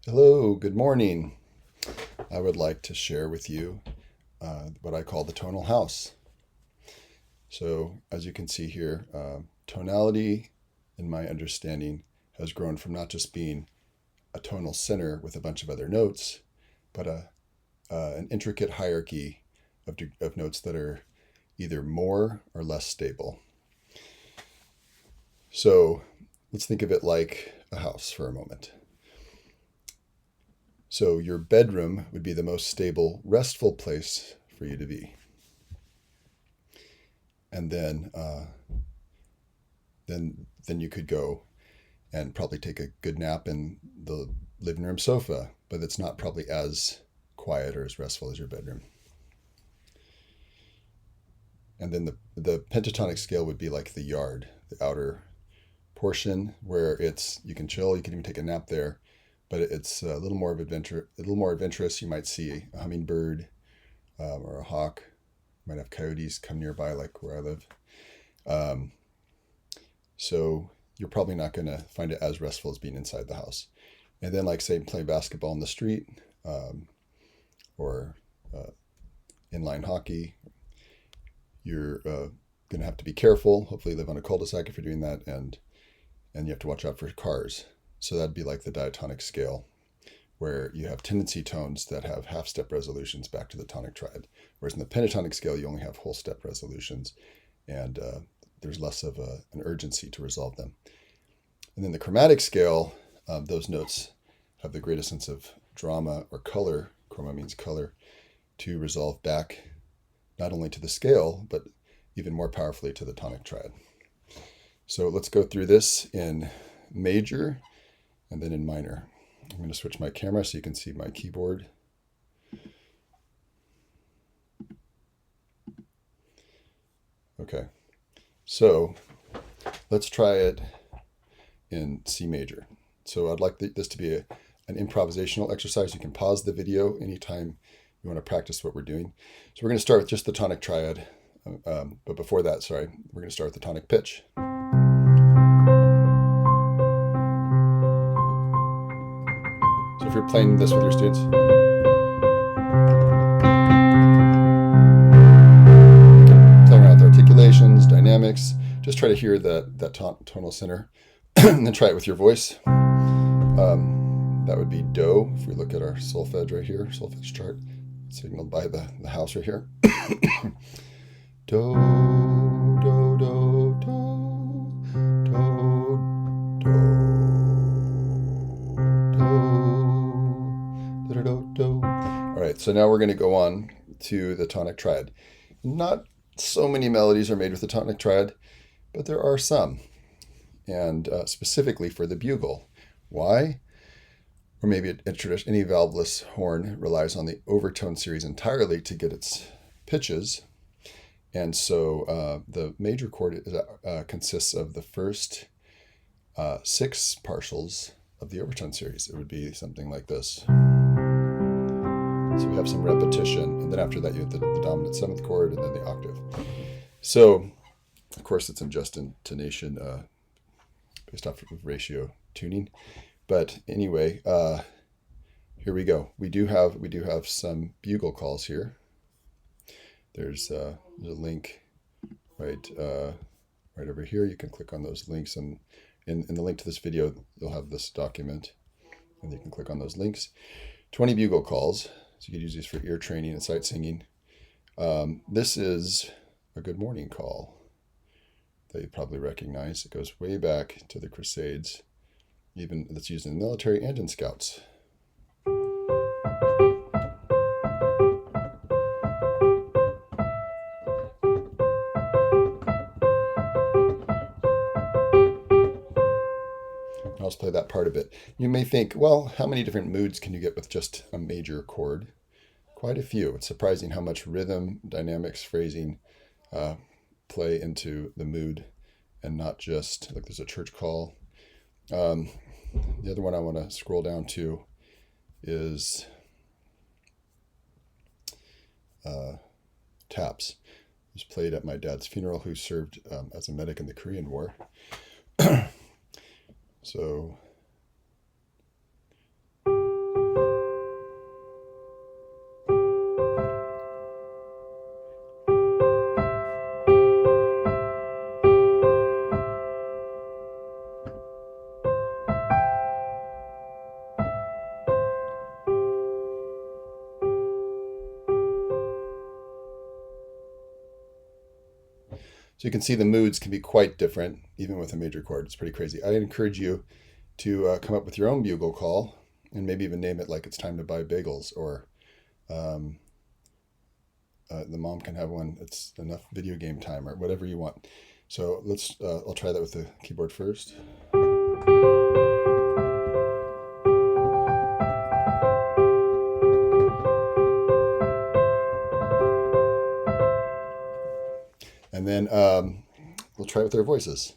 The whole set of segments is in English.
Hello, good morning. I would like to share with you what I call the tonal house. So, as you can see here, tonality, in my understanding, has grown from not just being a tonal center with a bunch of other notes, but an intricate hierarchy of notes that are either more or less stable. So, let's think of it like a house for a moment. So your bedroom would be the most stable, restful place for you to be. And then you could go and probably take a good nap in the living room sofa, but it's not probably as quiet or as restful as your bedroom. And then the pentatonic scale would be like the yard, the outer portion where you can chill, you can even take a nap there, but it's a little more adventurous. You might see a hummingbird or a hawk. You might have coyotes come nearby, like where I live. So you're probably not going to find it as restful as being inside the house. And then, like, say, playing basketball in the street or inline hockey, you're going to have to be careful. Hopefully, live on a cul-de-sac if you're doing that, and you have to watch out for cars. So that'd be like the diatonic scale, where you have tendency tones that have half-step resolutions back to the tonic triad. Whereas in the pentatonic scale, you only have whole-step resolutions, and there's less of an urgency to resolve them. And then the chromatic scale, those notes have the greatest sense of drama or color, chroma means color, to resolve back not only to the scale, but even more powerfully to the tonic triad. So let's go through this in major and then in minor. I'm going to switch my camera so you can see my keyboard. Okay, so let's try it in C major. So I'd like this to be an improvisational exercise. You can pause the video anytime you want to practice what we're doing. So we're going to start with just the tonic triad. But before that, we're going to start with the tonic pitch. So if you're playing this with your students, playing around with articulations, dynamics, just try to hear that tonal center, and then try it with your voice. That would be do. If we look at our solfege right here, solfege chart, signaled by the house right here. Do, do, do, do, do, do, do, do, do. All right, so now we're going to go on to the tonic triad. Not so many melodies are made with the tonic triad, but there are some, and specifically for the bugle. Why? Or maybe any valveless horn relies on the overtone series entirely to get its pitches. And so the major chord consists of the first 6 partials of the overtone series. It would be something like this. So we have some repetition, and then after that you have the dominant 7th chord and then the octave. So, of course, it's in just intonation based off of ratio tuning. But anyway, here we go. We do have some bugle calls here. There's a link right over here. You can click on those links, and in the link to this video, you'll have this document, and you can click on those links. 20 bugle calls. So you could use these for ear training and sight singing. This is a good morning call that you probably recognize. It goes way back to the Crusades. Even that's used in the military and in scouts. I'll just play that part of it. You may think, well, how many different moods can you get with just a major chord? Quite a few. It's surprising how much rhythm, dynamics, phrasing play into the mood, and not just, like, there's a church call. The other one I want to scroll down to is taps. It was played at my dad's funeral, who served as a medic in the Korean War. So So you can see the moods can be quite different, even with a major chord. It's pretty crazy. I encourage you to come up with your own bugle call, and maybe even name it like It's Time to Buy Bagels, or the mom can have one, It's Enough Video Game Time, or whatever you want. So I'll try that with the keyboard first. And then we'll try it with our voices,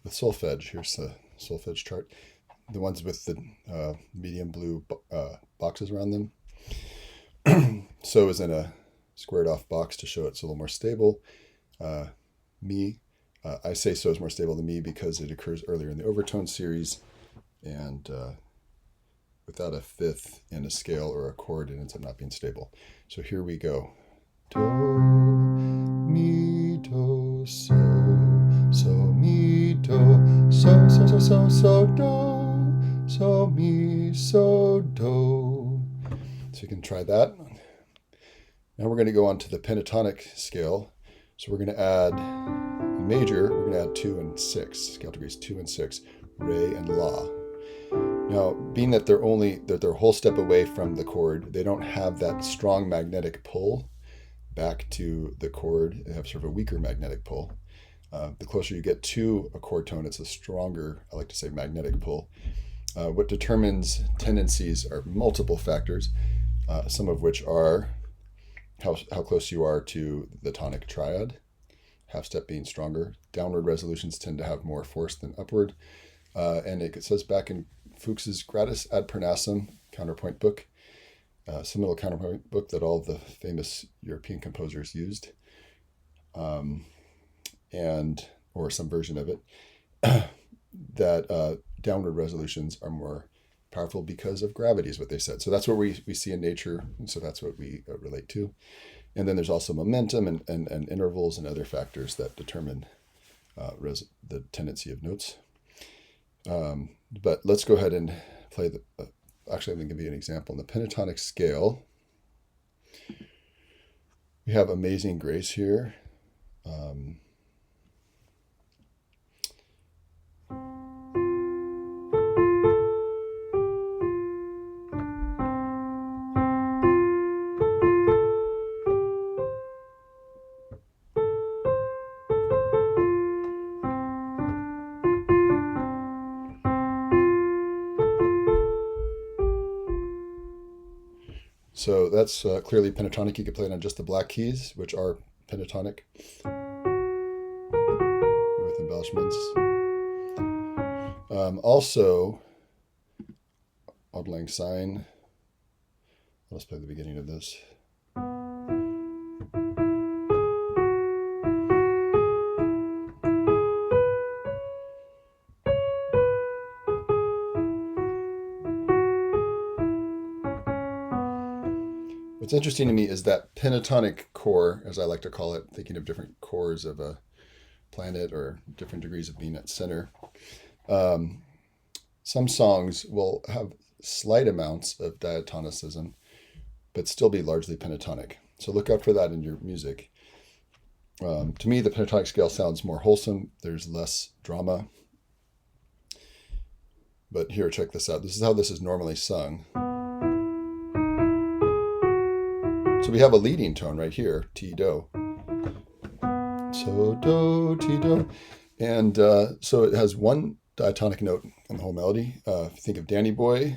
with solfege. Here's the solfege chart. The ones with the medium blue boxes around them. So is in a squared off box to show it's a little more stable. Mi, I say so is more stable than mi because it occurs earlier in the overtone series, and without a fifth in a scale or a chord, it ends up not being stable. So here we go. Do, mi, do, so, mi, do, so, do, so, mi, so, do. So you can try that. Now we're going to go on to the pentatonic scale. So we're going to add, in major, we're going to add 2 and 6, scale degrees 2 and 6, re and la. Now, being that they're a whole step away from the chord, they don't have that strong magnetic pull back to the chord. They have sort of a weaker magnetic pull. The closer you get to a chord tone, it's a stronger, I like to say, magnetic pull. What determines tendencies are multiple factors, some of which are how close you are to the tonic triad, half step being stronger. Downward resolutions tend to have more force than upward. And it says back in Fuchs's Gradus ad Parnassum counterpoint book, seminal counterpoint book that all the famous European composers used, or some version of it, that downward resolutions are more powerful because of gravity is what they said. So that's what we see in nature, and so that's what we relate to. And then there's also momentum and intervals and other factors that determine the tendency of notes. But let's go ahead and play actually I'm going to give you an example. In the pentatonic scale, we have Amazing Grace here. So that's clearly pentatonic. You could play it on just the black keys, which are pentatonic with embellishments. Also, odd lang syne. Let's play the beginning of this. What's interesting to me is that pentatonic core, as I like to call it, thinking of different cores of a planet or different degrees of being at center. Some songs will have slight amounts of diatonicism, but still be largely pentatonic. So look out for that in your music. To me, the pentatonic scale sounds more wholesome. There's less drama. But here, check this out. This is how this is normally sung. So we have a leading tone right here, T, Do. So, Do, T, Do. And so it has one diatonic note in the whole melody. If you think of Danny Boy,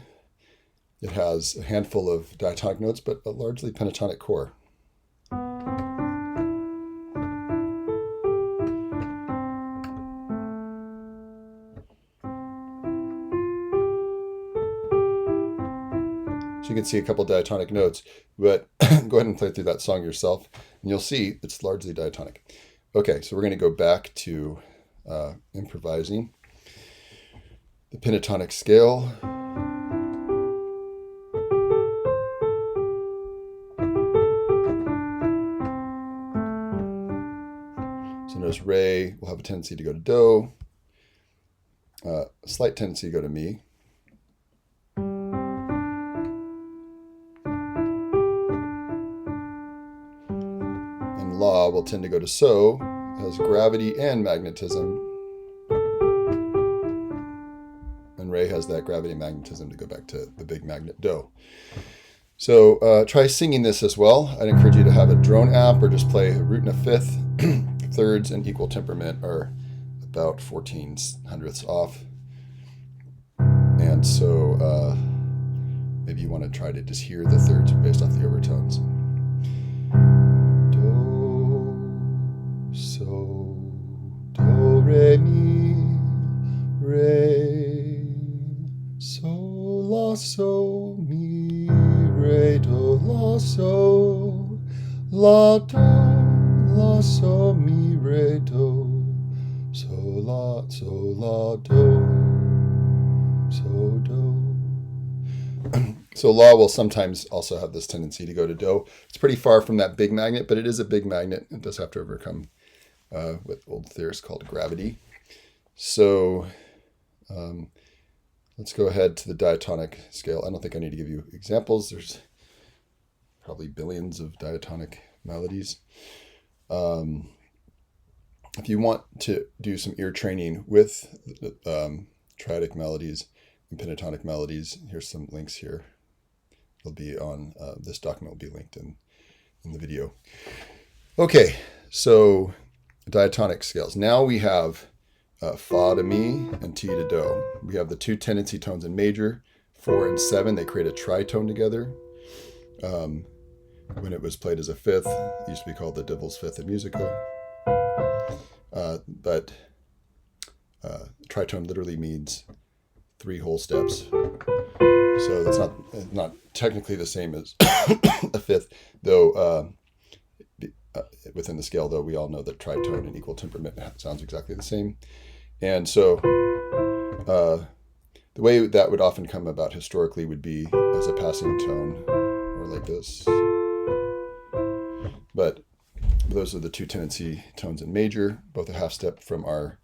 it has a handful of diatonic notes, but a largely pentatonic core. So you can see a couple diatonic notes, but go ahead and play through that song yourself, and you'll see it's largely diatonic. Okay, so we're going to go back to improvising. The pentatonic scale. So notice Re will have a tendency to go to Do, a slight tendency to go to Mi. And La will tend to go to So, has gravity and magnetism. And re has that gravity and magnetism to go back to the big magnet do. So try singing this as well. I'd encourage you to have a drone app or just play a root and a fifth. Thirds and equal temperament are about 14/100ths off. And so maybe you want to try to just hear the thirds based off the overtones. Do, so, do, re, mi, re, so, la, so, mi, re, do, la, so, la, so, mi, re, do, so, la, do, so, do. So la will sometimes also have this tendency to go to do. It's pretty far from that big magnet, but it is a big magnet. It does have to overcome what old theorists called gravity. So let's go ahead to the diatonic scale. I don't think I need to give you examples. There's probably billions of diatonic melodies. If you want to do some ear training with triadic melodies and pentatonic melodies, here's some links here. It'll be on this document will be linked in the video. Okay, so diatonic scales. Now we have fa to mi and ti to do. We have the two tendency tones in major, 4 and 7. They create a tritone together. When it was played as a fifth, it used to be called the Devil's Fifth in Musica. But tritone literally means 3 whole steps. So that's not technically the same as a fifth, though within the scale, though we all know that tritone and equal temperament sounds exactly the same. And so the way that would often come about historically would be as a passing tone, or like this. But those are the two tendency tones in major, both a half step from our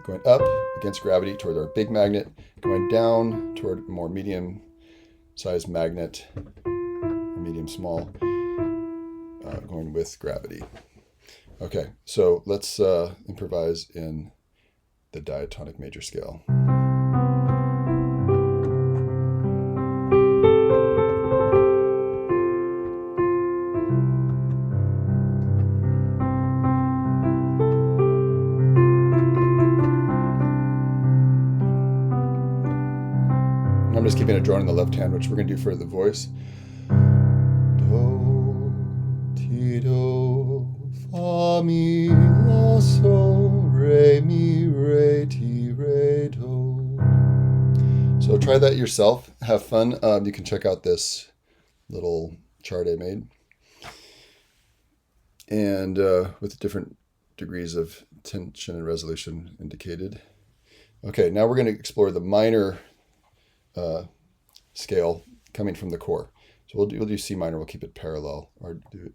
going up against gravity toward our big magnet, going down toward a more medium sized magnet, or medium small, going with gravity. Okay, so let's improvise in the diatonic major scale. I'm just keeping a drone in the left hand, which we're going to do for the voice. Do, ti, do, fa, mi, la, so, re, mi, re, ti, re, do. So try that yourself. Have fun. You can check out this little chart I made. And with different degrees of tension and resolution indicated. Okay, now we're going to explore the minor scale coming from the core. So we'll do C minor. We'll keep it parallel. Or do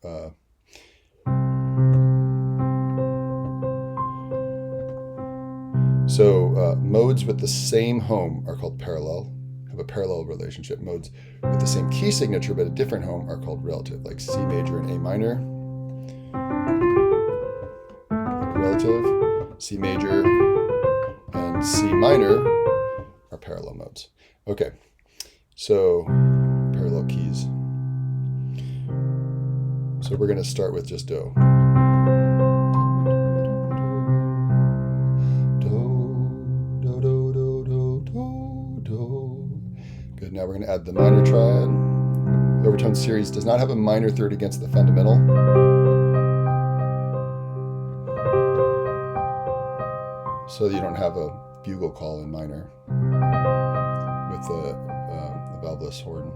modes with the same home are called parallel. Have a parallel relationship. Modes with the same key signature but a different home are called relative, like C major and A minor. Relative. C major and C minor are parallel modes. Okay, so parallel keys. So we're going to start with just do. Do, do, do, do, do, do. Good, now we're going to add the minor triad. The overtone series does not have a minor third against the fundamental. So you don't have a bugle call in minor with the valveless horn.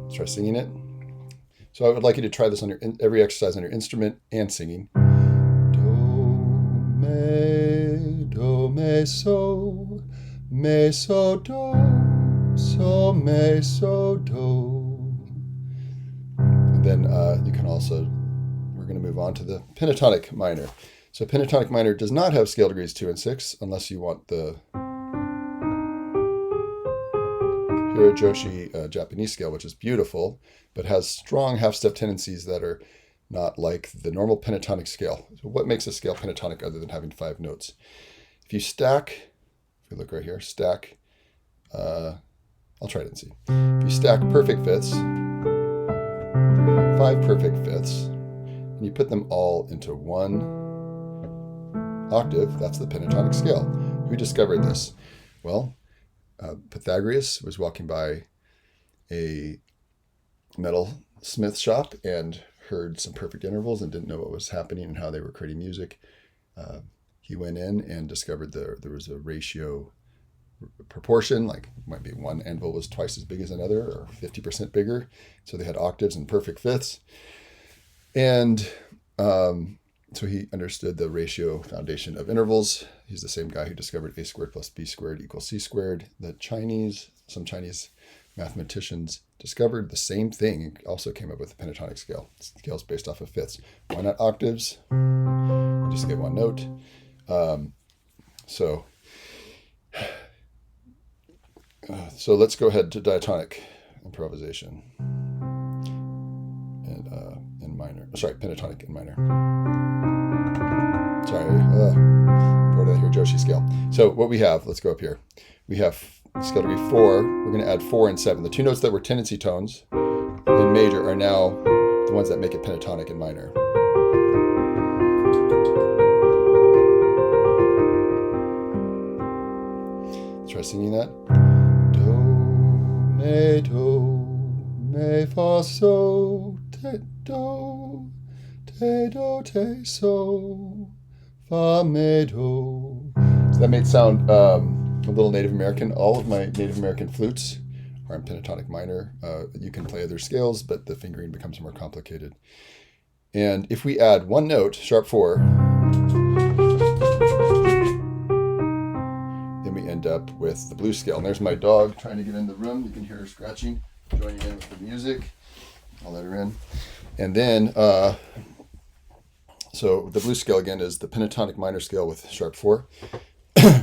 Let's try singing it. So I would like you to try this on every exercise on your instrument and singing. Do, me, so, do, so, me, so, do. And then you can also, we're going to move on to the pentatonic minor. So pentatonic minor does not have scale degrees 2 and 6, unless you want the, Hira Joshi Japanese scale, which is beautiful, but has strong half-step tendencies that are not like the normal pentatonic scale. So what makes a scale pentatonic other than having 5 notes? If you stack, if you look right here, stack, I'll try it and see. If you stack perfect fifths, 5 perfect fifths, and you put them all into one octave, that's the pentatonic scale. Who discovered this? Well, Pythagoras was walking by a metalsmith shop and heard some perfect intervals and didn't know what was happening and how they were creating music. He went in and discovered there was a ratio proportion, like might be one anvil was twice as big as another or 50% bigger. So they had octaves and perfect fifths. And so he understood the ratio foundation of intervals. He's the same guy who discovered a squared plus b squared equals c squared. Some Chinese mathematicians discovered the same thing and also came up with a pentatonic scale. Scales based off of fifths. Why not octaves? Just get one note. So let's go ahead to diatonic improvisation and in minor. Sorry, pentatonic in minor. Sorry, go to the Hirojoshi scale. So what we have, let's go up here. We have scale degree 4. We're going to add 4 and 7. The 2 notes that were tendency tones in major are now the ones that make it pentatonic in minor. Let's try singing that. Me, fa, so, te, do, te, so, fa, me, do. So that may sound a little Native American. All of my Native American flutes are in pentatonic minor. You can play other scales, but the fingering becomes more complicated. And if we add one note, sharp 4, then we end up with the blues scale. And there's my dog trying to get in the room. You can hear her scratching, joining in with the music. I'll let her in. And then, so the blues scale again is the pentatonic minor scale with sharp 4.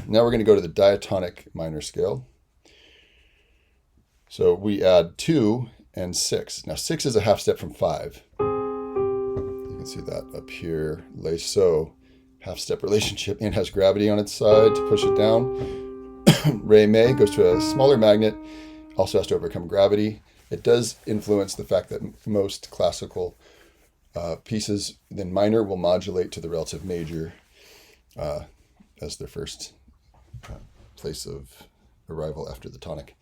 Now we're going to go to the diatonic minor scale. So we add 2 and 6. Now 6 is a half step from 5. You can see that up here. Lay so, half step relationship, and has gravity on its side to push it down. Re me goes to a smaller magnet, also has to overcome gravity. It does influence the fact that most classical pieces in minor will modulate to the relative major as their first place of arrival after the tonic.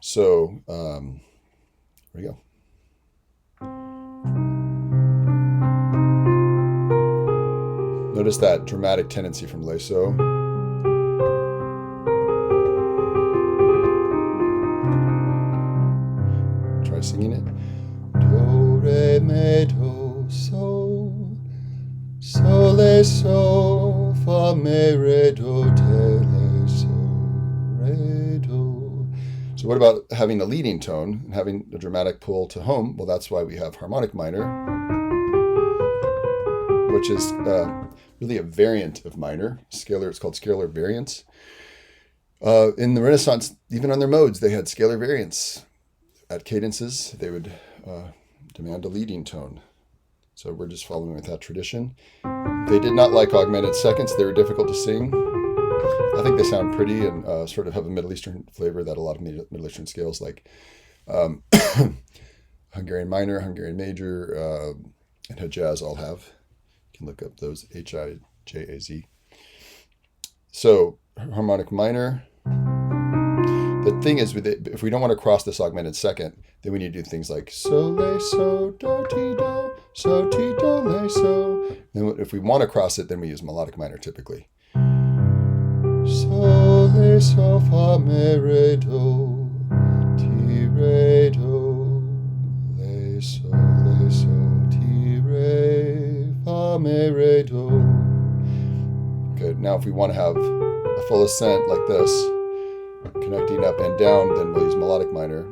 So there we go. Notice that dramatic tendency from Leso. Try singing it. Do, re, me, do, so, le, so, fa, me, re, do, te, le, so, re, do. So what about having a leading tone and having a dramatic pull to home? Well, that's why we have harmonic minor, which is really a variant of minor. Scalar, it's called scalar variants. In the Renaissance, even on their modes, they had scalar variants. At cadences, they would demand a leading tone. So we're just following with that tradition. They did not like augmented seconds. They were difficult to sing. I think they sound pretty and sort of have a Middle Eastern flavor that a lot of Middle Eastern scales like Hungarian minor, Hungarian major, and Hejaz all have. You can look up those, H-I-J-A-Z. So harmonic minor. The thing is, if we don't want to cross this augmented second, then we need to do things like so, le, so, do, ti, do, so, ti, do, le, so. Then if we want to cross it, then we use melodic minor typically. So, le, so, fa, me, re, do, ti, re, do, le, so, ti, re, fa, me, re, do. Okay, now if we want to have a full ascent like this, connecting up and down, then we'll use melodic minor.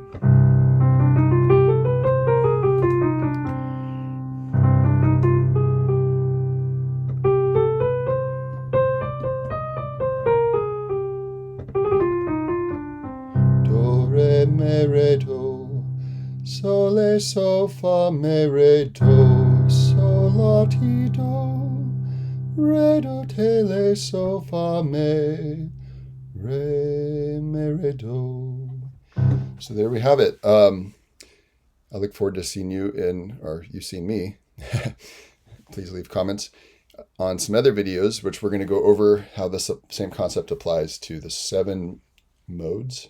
Do, re, re, so, fa, me, re, do, so, la, ti, do, re, do, te, le, so, fa, me, re, do. So there we have it. I look forward to seeing you or you seeing me. Please leave comments on some other videos, which we're going to go over how this same concept applies to the 7 modes.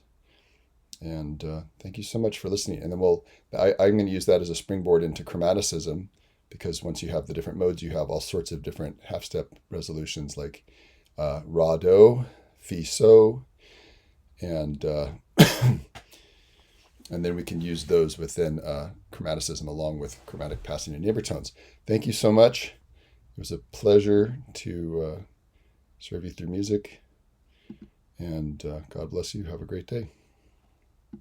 And thank you so much for listening. And then I'm going to use that as a springboard into chromaticism, because once you have the different modes, you have all sorts of different half-step resolutions like Ra, Do, Fi, So, and and then we can use those within chromaticism along with chromatic passing and neighbor tones. Thank you so much. It was a pleasure to serve you through music. And God bless you. Have a great day.